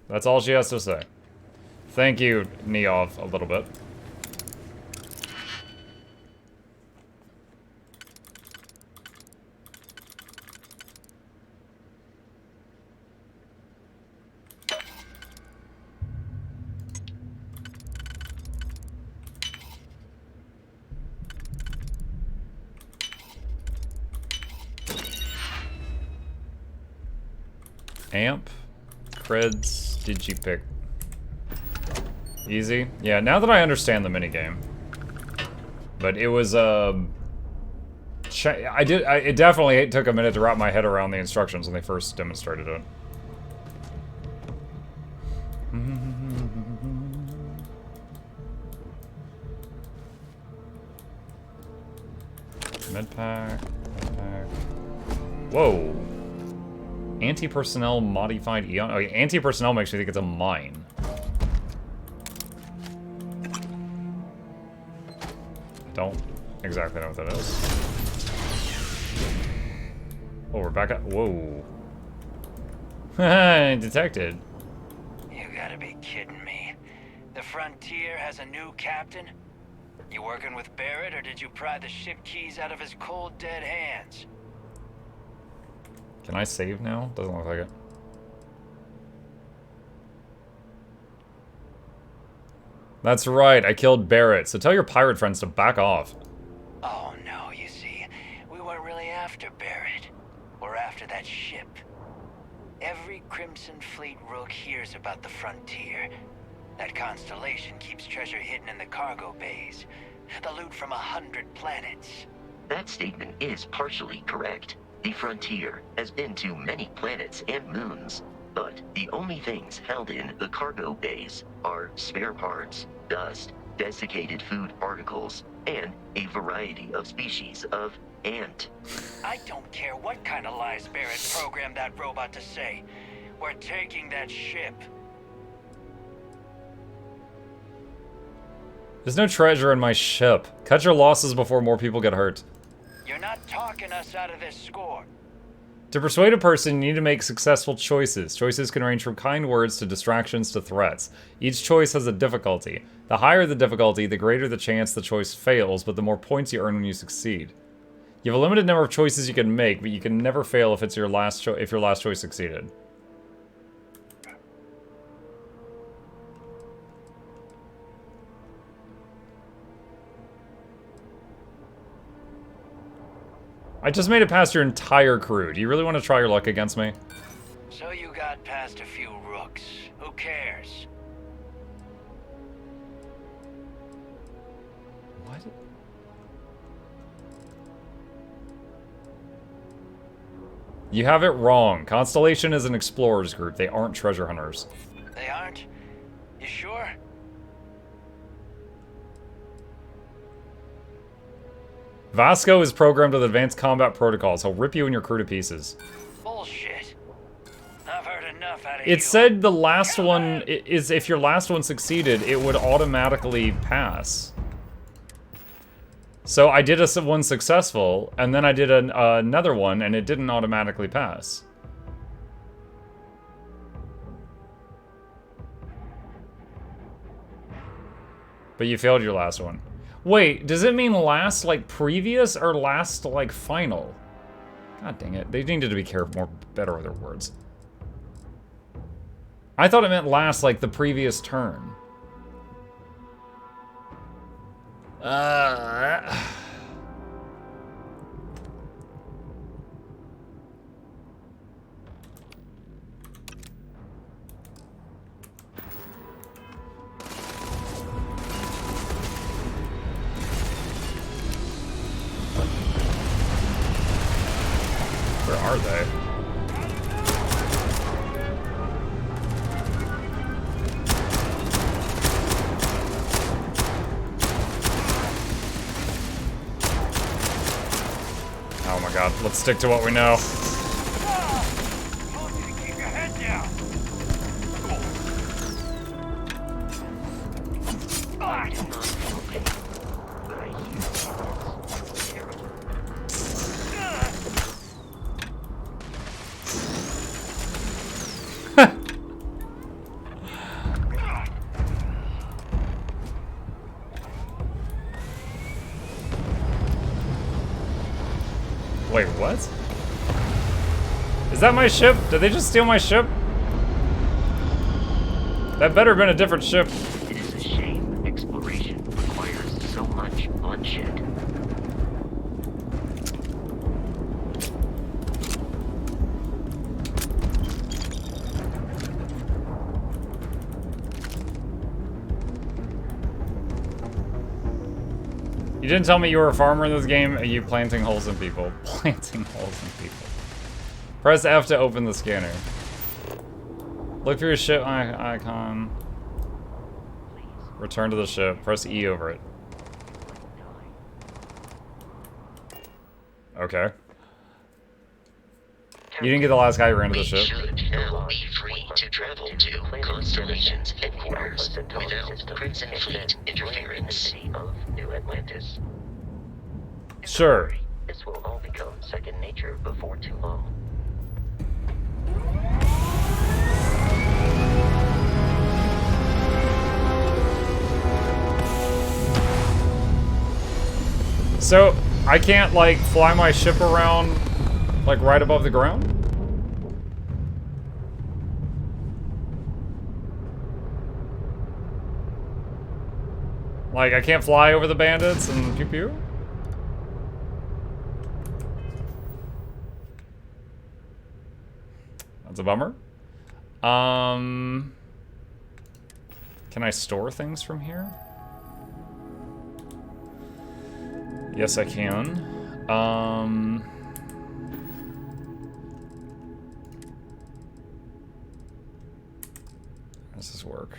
That's all she has to say. Thank you, Neov, a little bit. Amp, creds, digipick. Easy. Yeah, now that I understand the minigame. But it was, it definitely took a minute to wrap my head around the instructions when they first demonstrated it. Medpack. Whoa. Anti-personnel modified eon. Okay, anti-personnel makes me think it's a mine. Don't exactly know what that is. Oh, we're back up. Whoa. Detected. You gotta be kidding me. The Frontier has a new captain? You working with Barrett, or did you pry the ship keys out of his cold, dead hands? Can I save now? Doesn't look like it. That's right, I killed Barrett, so tell your pirate friends to back off. Oh no, you see, we weren't really after Barrett. We're after that ship. Every Crimson Fleet rook hears about the Frontier. That constellation keeps treasure hidden in the cargo bays. The loot from 100 planets. That statement is partially correct. The Frontier has been to many planets and moons, but the only things held in the cargo bays are spare parts, dust, desiccated food particles, and a variety of species of ant. I don't care what kind of lies Barrett programmed that robot to say. We're taking that ship. There's no treasure in my ship. Cut your losses before more people get hurt. You're not talking us out of this score. To persuade a person, you need to make successful choices. Choices can range from kind words to distractions to threats. Each choice has a difficulty. The higher the difficulty, the greater the chance the choice fails, but the more points you earn when you succeed. You have a limited number of choices you can make, but you can never fail if it's your last choice succeeded. I just made it past your entire crew. Do you really want to try your luck against me? So you got past a few rooks. Who cares? What? You have it wrong. Constellation is an explorers group. They aren't treasure hunters. They aren't? You sure? Vasco is programmed with advanced combat protocols. He'll rip you and your crew to pieces. Bullshit. I've heard enough out of you. It said the last one is if your last one succeeded, it would automatically pass. So I did one successful, and then I did another one, and it didn't automatically pass. But you failed your last one. Wait, does it mean last, like, previous, or last, like, final? God dang it. They needed to be better with their words. I thought it meant last, like, the previous turn. Where are they? Oh my god, let's stick to what we know. Keep your head down. Wait, what? Is that my ship? Did they just steal my ship? That better have been a different ship. It is a shame exploration requires so much bloodshed. You didn't tell me you were a farmer in this game. Are you planting holes in people? Planting holes in people. Press F to open the scanner. Look for your ship icon. Return to the ship. Press E over it. Okay. You didn't get the last guy who ran to the ship. We should now be free to travel to Constellation's headquarters without Crimson Fleet interference. Of New Atlantis. Sure. This will all become second nature before too long. So, I can't, like, fly my ship around, like, right above the ground? Like, I can't fly over the bandits and pew-pew? That's a bummer. Can I store things from here? Yes, I can. How does this work?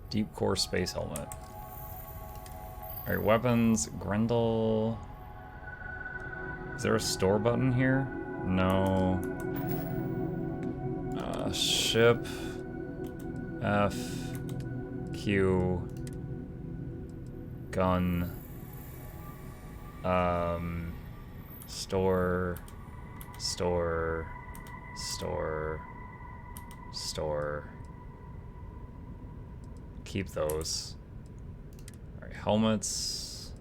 Deep core space helmet. Alright, weapons, Grendel. Is there a store button here? No. Ship. F. Q. Gun. Store. Store. Store. Store. Keep those. Alright, helmets.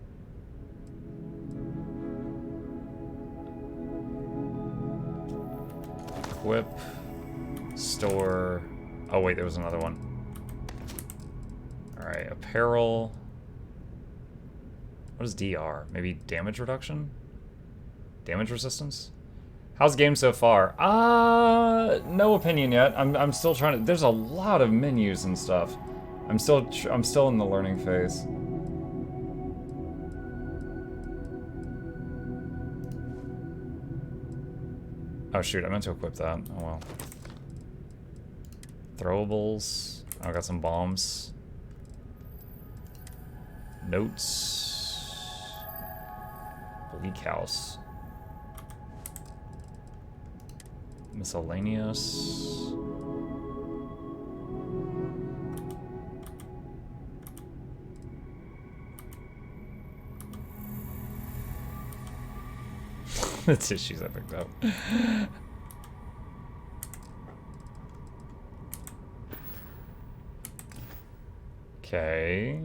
Equip. Store. Oh wait, there was another one. Alright, apparel. What is DR? Maybe damage reduction? Damage resistance? How's the game so far? No opinion yet. I'm still trying to. There's a lot of menus and stuff. I'm still in the learning phase. Oh shoot, I meant to equip that. Oh well. Throwables. Oh, I got some bombs. Notes. Bleak house. Miscellaneous. The tissues I picked up. Okay.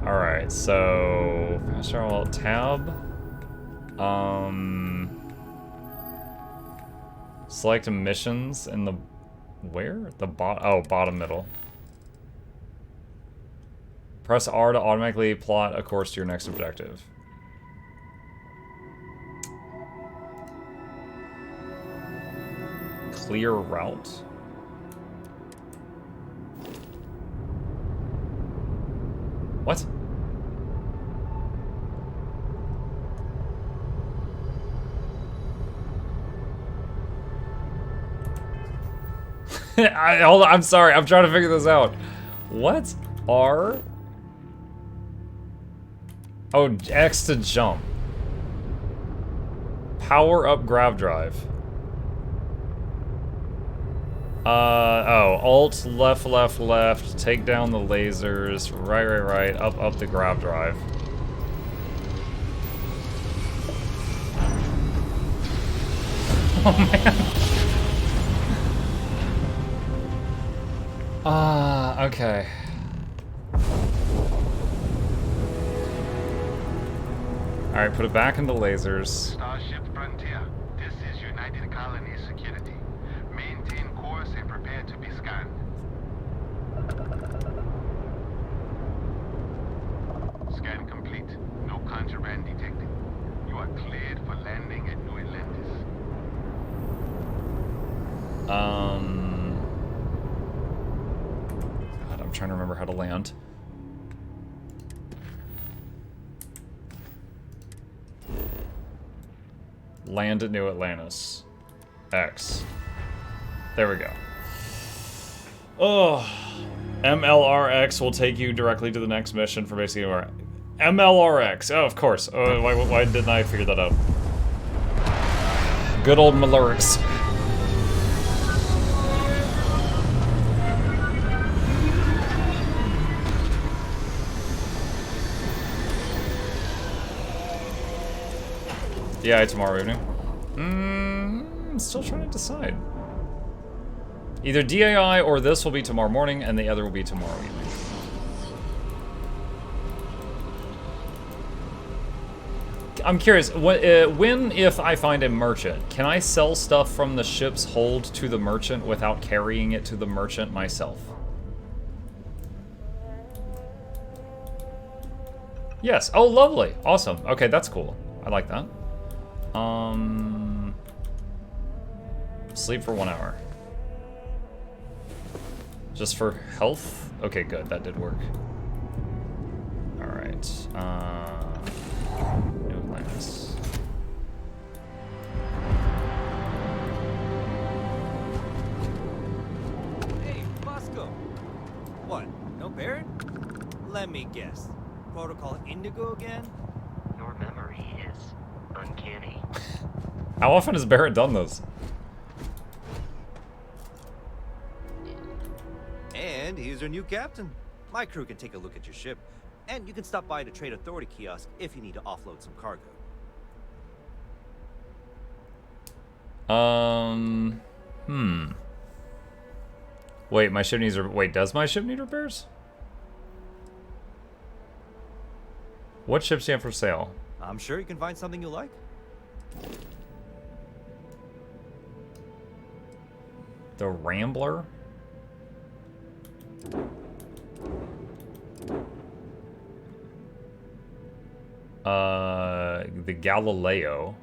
Alright, so fast travel tab. Select missions in the where? The bottom middle. Press R to automatically plot a course to your next objective. Clear route. What? Hold on, I'm sorry. I'm trying to figure this out. What? R? Oh, X to jump. Power up grab drive. Alt, left, left, left, take down the lasers, right, right, right, up the grab drive. Oh, man. Okay. Alright, put it back into lasers. Starship Frontier, this is United Colonies Security. Maintain course and prepare to be scanned. Scan complete. No contraband detected. You are cleared for landing at New Atlantis. God, I'm trying to remember how to land. Land at New Atlantis. X. There we go. Oh, MLRX will take you directly to the next mission for basically where MLRX. Oh, of course. Oh, why didn't I figure that out? Good old Malurix. Yeah, tomorrow evening. Still trying to decide. Either DAI or this will be tomorrow morning, and the other will be tomorrow evening. I'm curious, when, if I find a merchant, can I sell stuff from the ship's hold to the merchant without carrying it to the merchant myself? Yes. Oh, lovely. Awesome. Okay, that's cool. I like that. Sleep for 1 hour. Just for health? Okay, good. That did work. Alright. New Atlantis. Hey, Bosco. What? No Barrett? Let me guess. Protocol Indigo again? Your memory is uncanny. How often has Barrett done this? And he's our new captain. My crew can take a look at your ship, and you can stop by the Trade Authority kiosk if you need to offload some cargo. Wait, my ship needs... Wait, does my ship need repairs? What ships do you have for sale? I'm sure you can find something you like. The Rambler? The Galileo.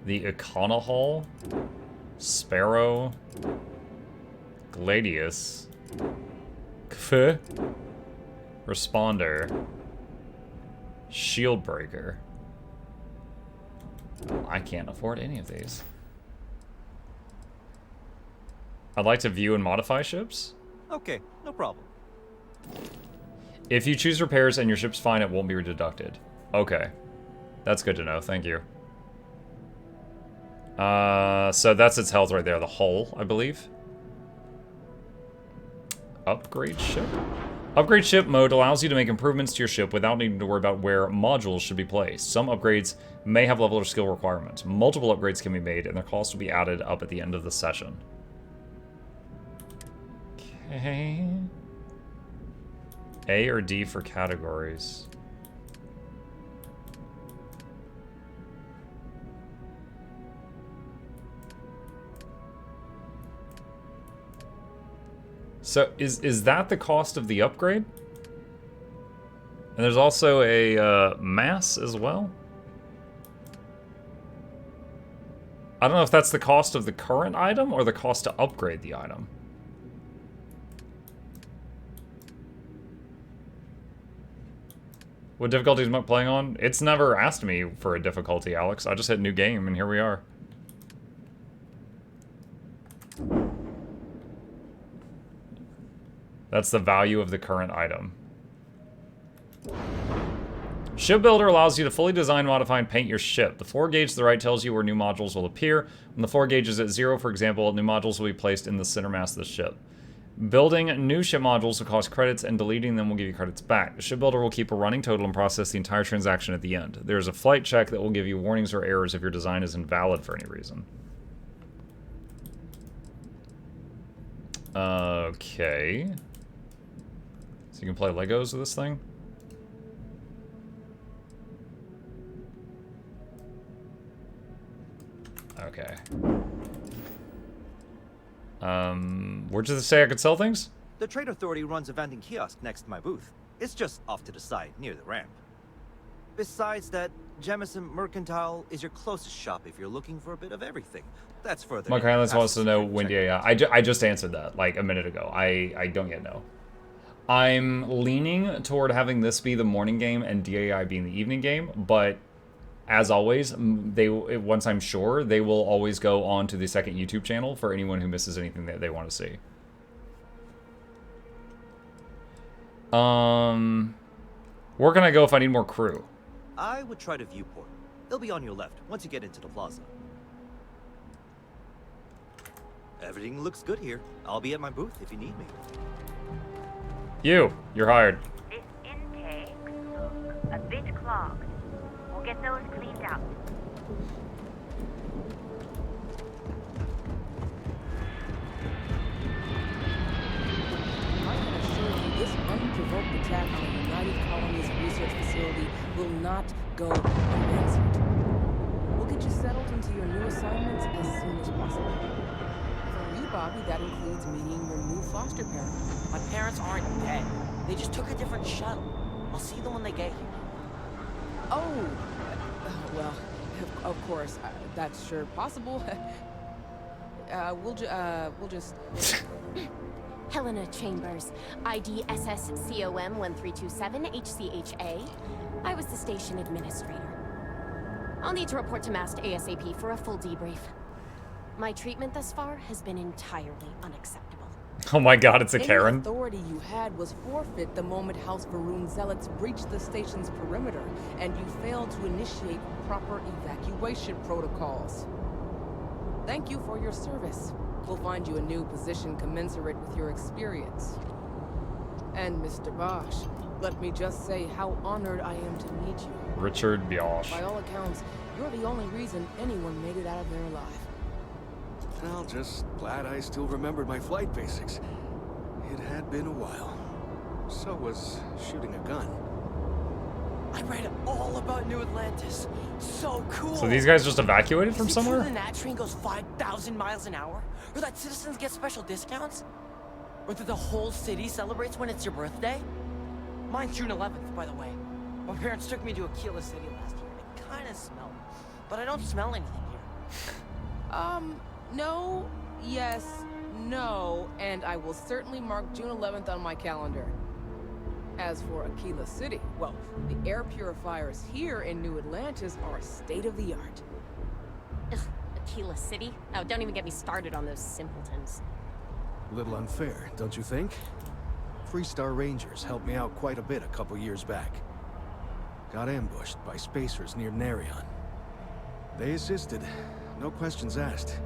The Econahall. Sparrow. Gladius. Kf. Responder. Shieldbreaker. I can't afford any of these. I'd like to view and modify ships. Okay, no problem. If you choose repairs and your ship's fine, it won't be deducted. Okay. That's good to know, thank you. So that's its health right there, the hull, I believe. Upgrade ship? Upgrade ship mode allows you to make improvements to your ship without needing to worry about where modules should be placed. Some upgrades may have level or skill requirements. Multiple upgrades can be made, and their cost will be added up at the end of the session. Okay. A or D for categories. So is that the cost of the upgrade? And there's also a mass as well? I don't know if that's the cost of the current item or the cost to upgrade the item. What difficulty am I playing on? It's never asked me for a difficulty, Alex. I just hit new game and here we are. That's the value of the current item. Ship Builder allows you to fully design, modify, and paint your ship. The floor gauge to the right tells you where new modules will appear. When the floor gauge is at 0, for example, new modules will be placed in the center mass of the ship. Building new ship modules will cost credits, and deleting them will give you credits back. The Ship Builder will keep a running total and process the entire transaction at the end. There is a flight check that will give you warnings or errors if your design is invalid for any reason. Okay. So you can play Legos with this thing? Okay. Where'd you say I could sell things? The Trade Authority runs a vending kiosk next to my booth. It's just off to the side, near the ramp. Besides that, Jemison Mercantile is your closest shop if you're looking for a bit of everything. That's further. Mike in, Highlands past wants the to know security when check. DAI. I just answered that like a minute ago. I don't yet know. I'm leaning toward having this be the morning game and DAI being the evening game, but as always, once I'm sure, they will always go on to the second YouTube channel for anyone who misses anything that they want to see. Where can I go if I need more crew? I would try to viewport. They'll be on your left once you get into the plaza. Everything looks good here. I'll be at my booth if you need me. You're hired. This intake looks a bit clogged. We'll get those cleaned out. I can assure you this unprovoked attack on a United Colonies research facility will not go unanswered. We'll get you settled into your new assignments as soon as possible. For you, Bobby, that includes meeting your new foster parent. My parents aren't dead. They just took a different shuttle. I'll see them when they get here. Oh, well, of course, that's sure possible. We'll just... Helena Chambers, ID SSCOM 1327 HCHA. I was the station administrator. I'll need to report to MAST ASAP for a full debrief. My treatment thus far has been entirely unacceptable. Oh my god, it's a Any Karen. authority you had was forfeit the moment House Varun zealots breached the station's perimeter, and you failed to initiate proper evacuation protocols. Thank you for your service. We'll find you a new position commensurate with your experience. And Mr. Bosch, let me just say how honored I am to meet you. Richard Biosh. By all accounts, you're the only reason anyone made it out of there alive. Well, just glad I still remembered my flight basics. It had been a while. So was shooting a gun. I read all about New Atlantis. So cool. So these guys just evacuated from Is it true somewhere? the NAT train goes 5,000 miles an hour? Or that citizens get special discounts? Or that the whole city celebrates when it's your birthday? Mine's June 11th, by the way. My parents took me to Aquila City last year. It kind of smelled. But I don't smell anything here. No, yes, no, and I will certainly mark June 11th on my calendar. As for Aquila City, well, the air purifiers here in New Atlantis are state-of-the-art. Ugh, Aquila City? Oh, don't even get me started on those simpletons. A little unfair, don't you think? Freestar Rangers helped me out quite a bit a couple years back. Got ambushed by spacers near Narion. They assisted, no questions asked.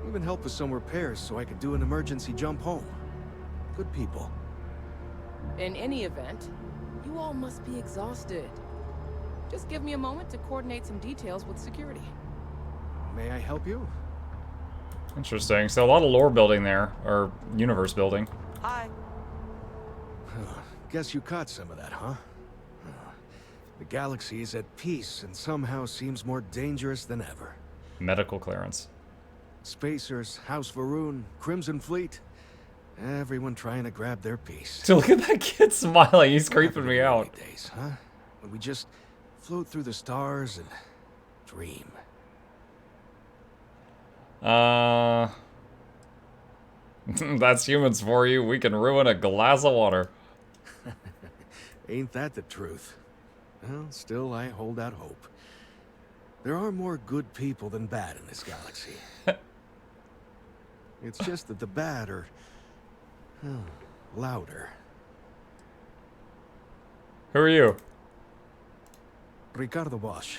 Even helped with some repairs so I could do an emergency jump home. Good people. In any event, you all must be exhausted. Just give me a moment to coordinate some details with security. May I help you? Interesting. So a lot of lore building there, or universe building. Hi. Guess you caught some of that, huh? The galaxy is at peace and somehow seems more dangerous than ever. Medical clearance. Spacers, House Varun, Crimson Fleet. Everyone trying to grab their piece. So look at that kid smiling. He's creeping me out. Days, huh? When we just float through the stars and dream. That's humans for you. We can ruin a glass of water. Ain't that the truth? Well, still I hold out hope. There are more good people than bad in this galaxy. It's just that the bad are louder. Who are you? Ricardo Bosch.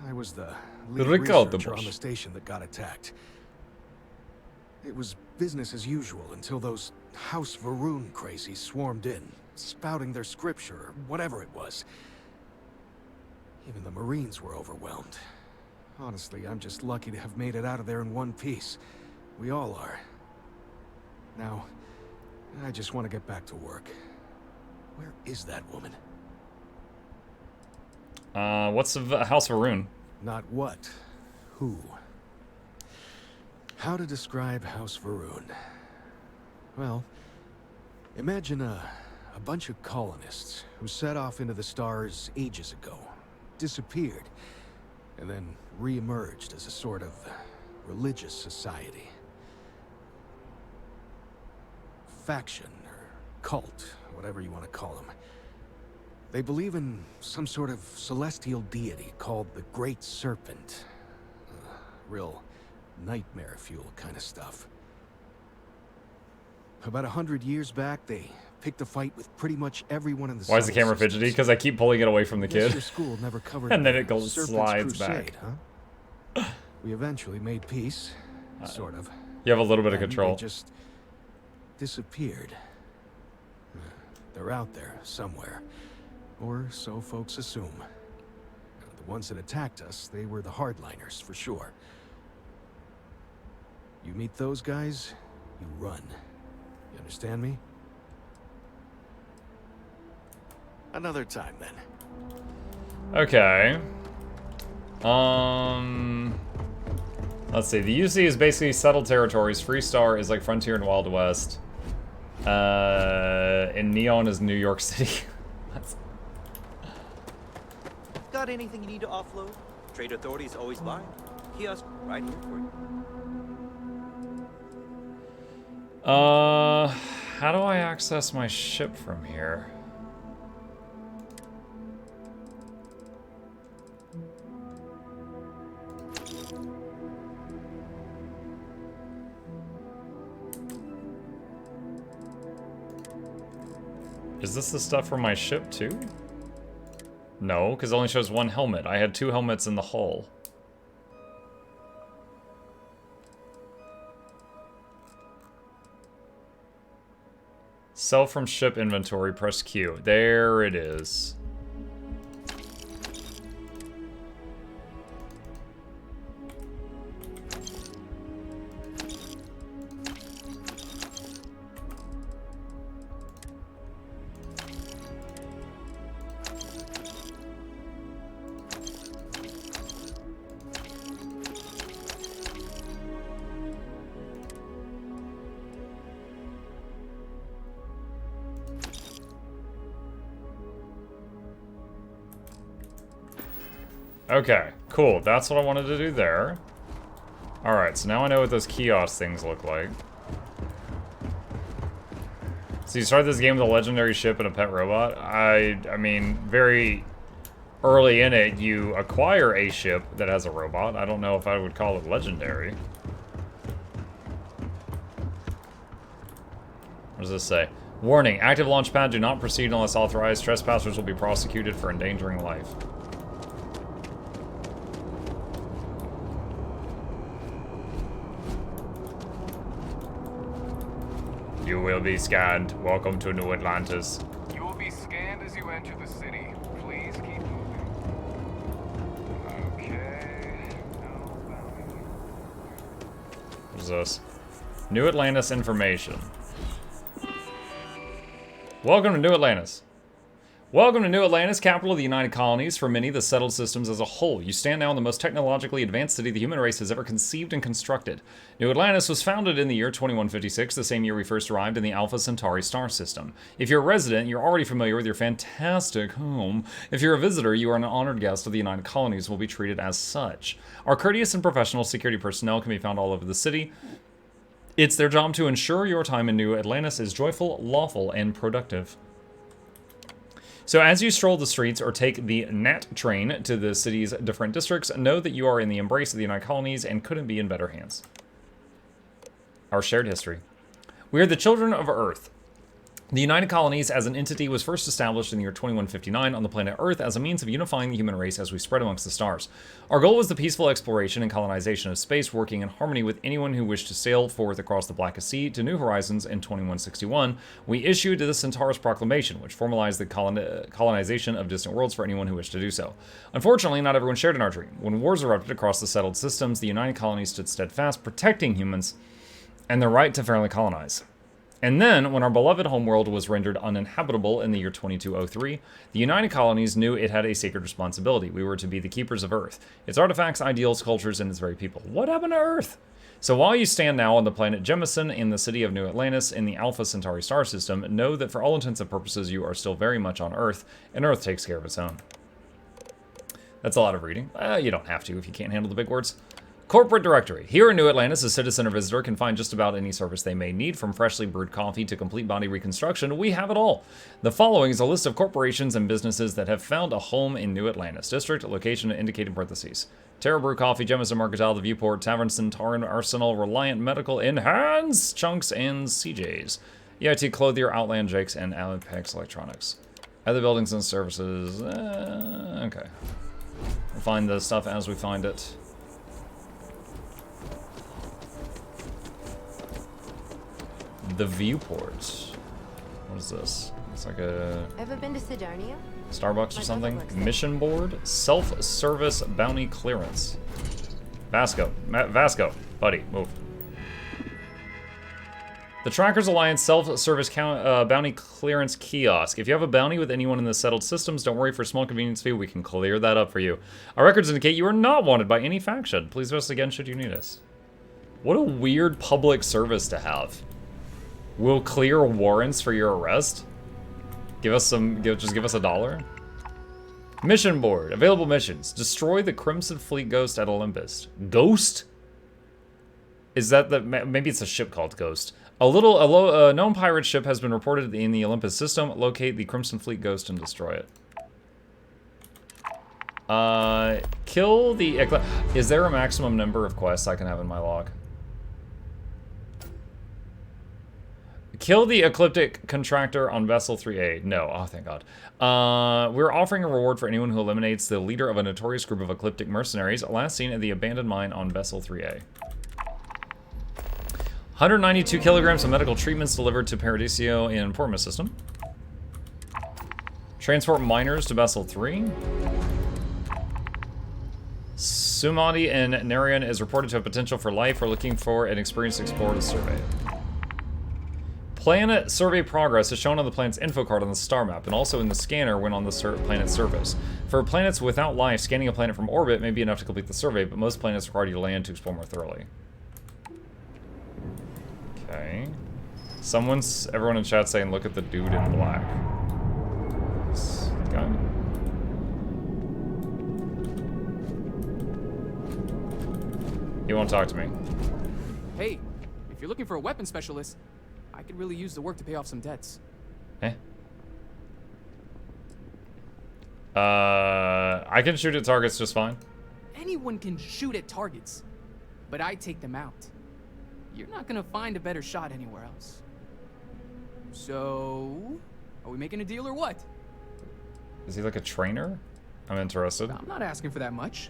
I was the lead Ricardo researcher on Bosch. the station that got attacked. It was business as usual until those House Varun crazies swarmed in, spouting their scripture or whatever it was. Even the Marines were overwhelmed. Honestly, I'm just lucky to have made it out of there in one piece. We all are. Now, I just want to get back to work. Where is that woman? What's the House of Varun? Not what. Who? How to describe House Varun? Well, imagine a bunch of colonists who set off into the stars ages ago, disappeared, and then re-emerged as a sort of religious society. Faction, or cult, whatever you want to call them. They believe in some sort of celestial deity called the Great Serpent. Real nightmare fuel kind of stuff. About 100 years back, they picked a fight with pretty much everyone in the Why is the camera fidgety? Because I keep pulling it away from the kid. Your school never covered and then it the slides Crusade, back. Huh? We eventually made peace, sort of. You have a little bit of And control. They just disappeared. They're out there somewhere, or so folks assume. The ones that attacked us, they were the hardliners for sure. You meet those guys, you run. You understand me? Another time, then. Okay. Let's see. The UC is basically settled territories. Freestar is like Frontier and Wild West. And Neon is New York City. Got anything you need to offload? Trade authorities always buy. Kiosk right here for you. How do I access my ship from here? Is this the stuff for my ship too? No, because it only shows one helmet. I had 2 helmets in the hull. Sell from ship inventory, press Q. There it is. Okay, cool. That's what I wanted to do there. Alright, so now I know what those kiosk things look like. So you start this game with a legendary ship and a pet robot. I mean, very early in it, you acquire a ship that has a robot. I don't know if I would call it legendary. What does this say? Warning, active launch pad, do not proceed unless authorized. Trespassers will be prosecuted for endangering life. You will be scanned. Welcome to New Atlantis. You will be scanned as you enter the city. Please keep moving. Okay. No bounding. What is this? New Atlantis information. Welcome to New Atlantis. Welcome to New Atlantis, capital of the United Colonies. For many, the settled systems as a whole, you stand now in the most technologically advanced city the human race has ever conceived and constructed. New Atlantis was founded in the year 2156, the same year we first arrived in the Alpha Centauri star system. If you're a resident, you're already familiar with your fantastic home. If you're a visitor, you are an honored guest of the United Colonies and will be treated as such. Our courteous and professional security personnel can be found all over the city. It's their job to ensure your time in New Atlantis is joyful, lawful, and productive. So as you stroll the streets or take the NAT train to the city's different districts, know that you are in the embrace of the United Colonies and couldn't be in better hands. Our shared history. We are the children of Earth. The United Colonies as an entity was first established in the year 2159 on the planet Earth as a means of unifying the human race as we spread amongst the stars. Our goal was the peaceful exploration and colonization of space, working in harmony with anyone who wished to sail forth across the Blackest Sea to new horizons. In 2161, we issued the Centaurus Proclamation, which formalized the colonization of distant worlds for anyone who wished to do so. Unfortunately, not everyone shared in our dream. When wars erupted across the settled systems, the United Colonies stood steadfast, protecting humans and their right to fairly colonize. And then, when our beloved homeworld was rendered uninhabitable in the year 2203, the United Colonies knew it had a sacred responsibility. We were to be the keepers of Earth, its artifacts, ideals, cultures, and its very people. What happened to Earth? So while you stand now on the planet Jemison in the city of New Atlantis in the Alpha Centauri star system, know that for all intents and purposes you are still very much on Earth, and Earth takes care of its own. That's a lot of reading. You don't have to if you can't handle the big words. Corporate Directory. Here in New Atlantis, a citizen or visitor can find just about any service they may need, from freshly brewed coffee to complete body reconstruction. We have it all. The following is a list of corporations and businesses that have found a home in New Atlantis. District, location, indicated in parentheses. Terra Brew Coffee, Jemison Mercantile, The Viewport, Tavern Centauran, Arsenal, Reliant Medical, Enhance, Chunks, and CJ's. EIT Clothier, Outland Jakes, and Apex Electronics. Other buildings and services. Okay. We'll find the stuff as we find it. The Viewport. What is this? It's like a Ever been to Sidonia? Starbucks or something. Mission board. Self-service bounty clearance. Vasco. Vasco. Buddy, move. The Trackers Alliance self-service bounty clearance kiosk. If you have a bounty with anyone in the settled systems, don't worry, for a small convenience fee, we can clear that up for you. Our records indicate you are not wanted by any faction. Please visit us again should you need us. What a weird public service to have. We'll clear warrants for your arrest. Give us some. Just give us $1. Mission board. Available missions. Destroy the Crimson Fleet Ghost at Olympus. Ghost? Is that the? Maybe it's a ship called Ghost. A known pirate ship has been reported in the Olympus system. Locate the Crimson Fleet Ghost and destroy it. Kill the. Is there a maximum number of quests I can have in my log? Kill the Ecliptic Contractor on Vessel 3A. No. Oh, thank God. We're offering a reward for anyone who eliminates the leader of a notorious group of Ecliptic mercenaries, last seen at the abandoned mine on Vessel 3A. 192 kilograms of medical treatments delivered to Paradiso in Portma system. Transport miners to Vessel 3. Sumadi and Narian is reported to have potential for life. We're looking for an experienced explorer to survey it. Planet survey progress is shown on the planet's info card on the star map, and also in the scanner when on the planet's surface. For planets without life, scanning a planet from orbit may be enough to complete the survey, but most planets require you to land to explore more thoroughly. Okay. Everyone in chat saying, look at the dude in black. This guy. He won't talk to me. Hey, if you're looking for a weapon specialist, I could really use the work to pay off some debts. Eh? I can shoot at targets just fine. Anyone can shoot at targets, but I take them out. You're not gonna find a better shot anywhere else. So, are we making a deal or what? Is he like a trainer? I'm interested. I'm not asking for that much.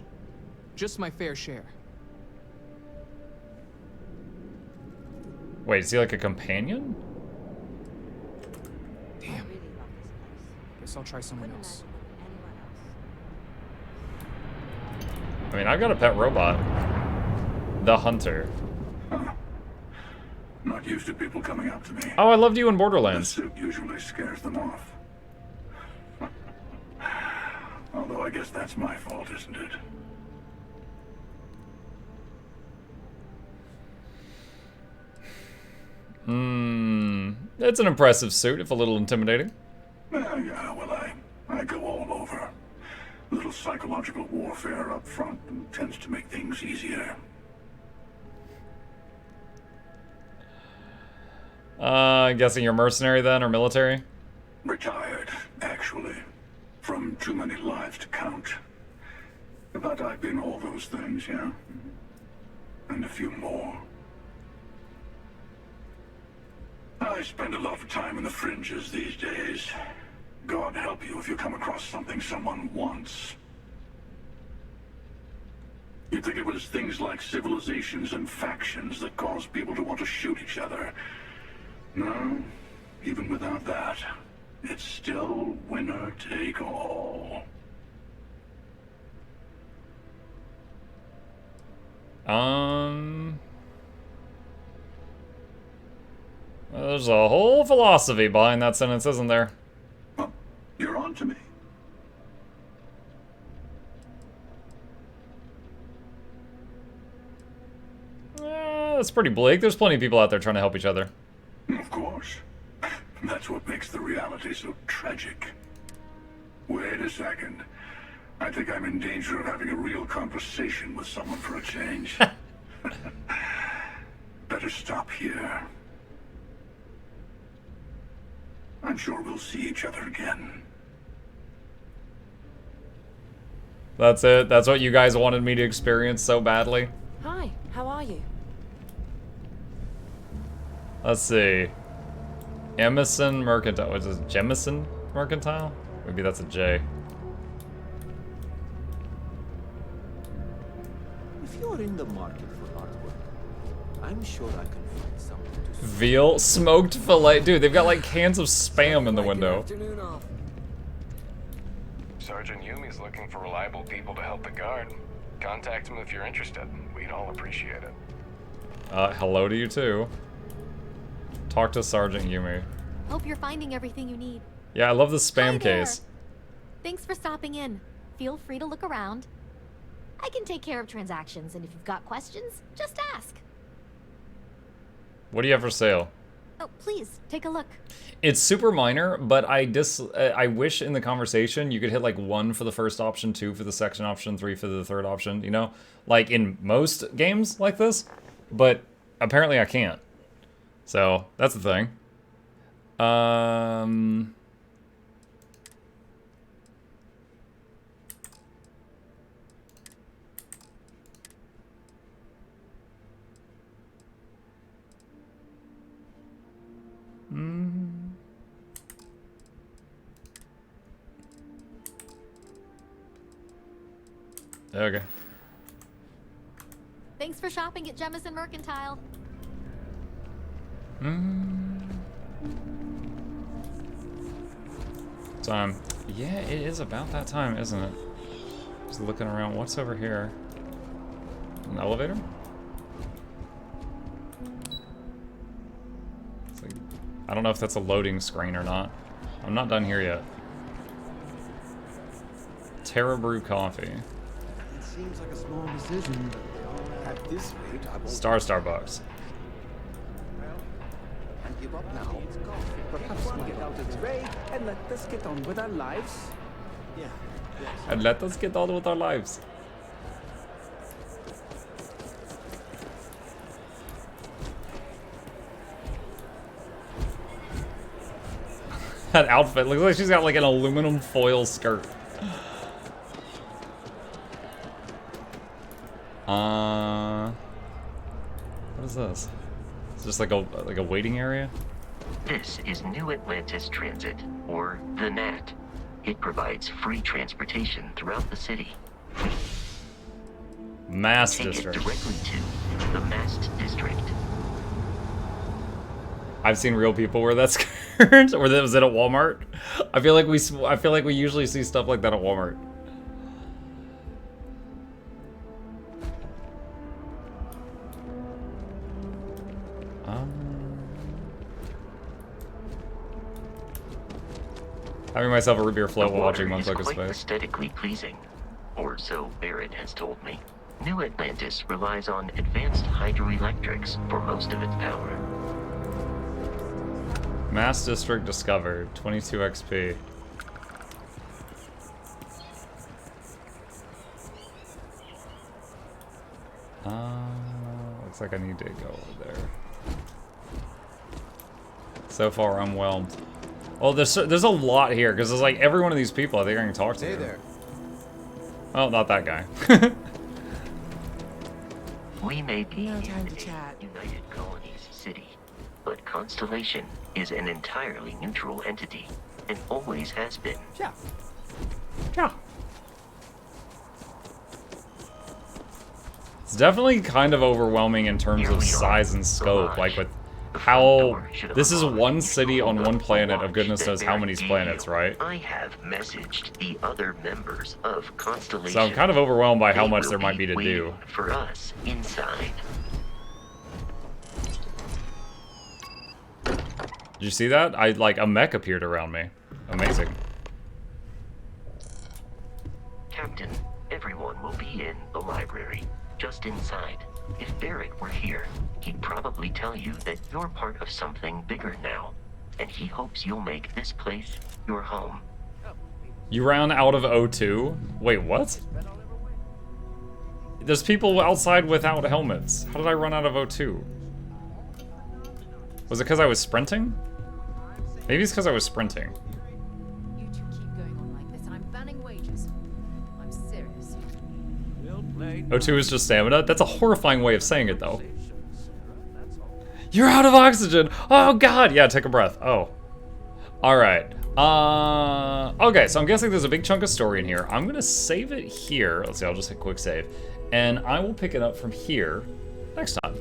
Just my fair share. Wait, is he like a companion? Damn. Guess I'll try someone else. I mean, I've got a pet robot. The Hunter. Not used to people coming up to me. Oh, I loved you in Borderlands. The suit usually scares them off. Although I guess that's my fault, isn't it? It's an impressive suit, if a little intimidating. Yeah, well, I go all over. A little psychological warfare up front tends to make things easier. Guessing you're mercenary then, or military? Retired, actually. From too many lives to count. But I've been all those things, yeah? And a few more. I spend a lot of time in the fringes these days. God help you if you come across something someone wants. You'd think it was things like civilizations and factions that cause people to want to shoot each other. No, even without that, it's still winner take all. There's a whole philosophy behind that sentence, isn't there? Well, you're on to me. That's pretty bleak. There's plenty of people out there trying to help each other. Of course. That's what makes the reality so tragic. Wait a second. I think I'm in danger of having a real conversation with someone for a change. Better stop here. I'm sure we'll see each other again. That's it? That's what you guys wanted me to experience so badly? Hi, how are you? Let's see. Emerson Mercantile. What is this? Jemison Mercantile? Maybe that's a J. If you're in the market for artwork, I'm sure I can find something to... Veal smoked fillet. Dude, they've got like cans of spam in the window. Sergeant Yumi's looking for reliable people to help the guard. Contact him if you're interested. We'd all appreciate it. Hello to you too. Talk to Sergeant Yumi. Hope you're finding everything you need. Yeah, I love the Hi spam there. case. Thanks for stopping in. Feel free to look around. I can take care of transactions, and if you've got questions, just ask. What do you have for sale? Oh, please, take a look. It's super minor, but I wish in the conversation you could hit like 1 for the first option, 2 for the second option, 3 for the third option, you know? Like in most games like this, but apparently I can't. So, that's the thing. Okay. Thanks for shopping at Jemison Mercantile. Time. Yeah, it is about that time, isn't it? Just looking around. What's over here? An elevator? It's like, I don't know if that's a loading screen or not. I'm not done here yet. Terra Brew Coffee. It seems like a small decision, but at this rate, I won't... Starbucks. And give up now. Perhaps we'll get out of the way and let us get on with our lives. Yeah. And let us get on with our lives. That outfit looks like she's got like an aluminum foil skirt. What is this? It's just like a waiting area? This is New Atlantis Transit, or the NAT. It provides free transportation throughout the city. Mass Take District. it directly to the Mast District. I've seen real people wear that skirt. Or was it at Walmart? I feel like we usually see stuff like that at Walmart. Having myself a root beer float while watching Mukluk is quite Space. aesthetically pleasing, or so Barrett has told me. New Atlantis relies on advanced hydroelectrics for most of its power. Mass District discovered. 22 XP. Looks like I need to go over there. So far, I'm whelmed. Well, there's a lot here, because there's like every one of these people I think I can talk to. Hey there. Oh, not that guy. We may be No in time to a chat. United Colonies city, but Constellation is an entirely neutral entity, and always has been. Yeah. Yeah. It's definitely kind of overwhelming in terms of size and scope, like with how this is one city on one planet of goodness knows how many planets, right? I have messaged the other members of Constellation. So I'm kind of overwhelmed by how They much will there might be to do. waiting for us inside. Did you see that? Like a mech appeared around me. Amazing. Captain, everyone will be in the library, just inside. If Barrett were here, he'd probably tell you that you're part of something bigger now, and he hopes you'll make this place your home. You ran out of O2? Wait, what? There's people outside without helmets. How did I run out of O2? Was it because I was sprinting? Maybe it's because I was sprinting. You two keep going on like this, and I'm banning wages. I'm serious. O2 is just stamina? That's a horrifying way of saying it, though. You're out of oxygen! Oh, God! Yeah, take a breath. Oh. Alright. Okay, so I'm guessing there's a big chunk of story in here. I'm gonna save it here. Let's see, I'll just hit quick save. And I will pick it up from here next time.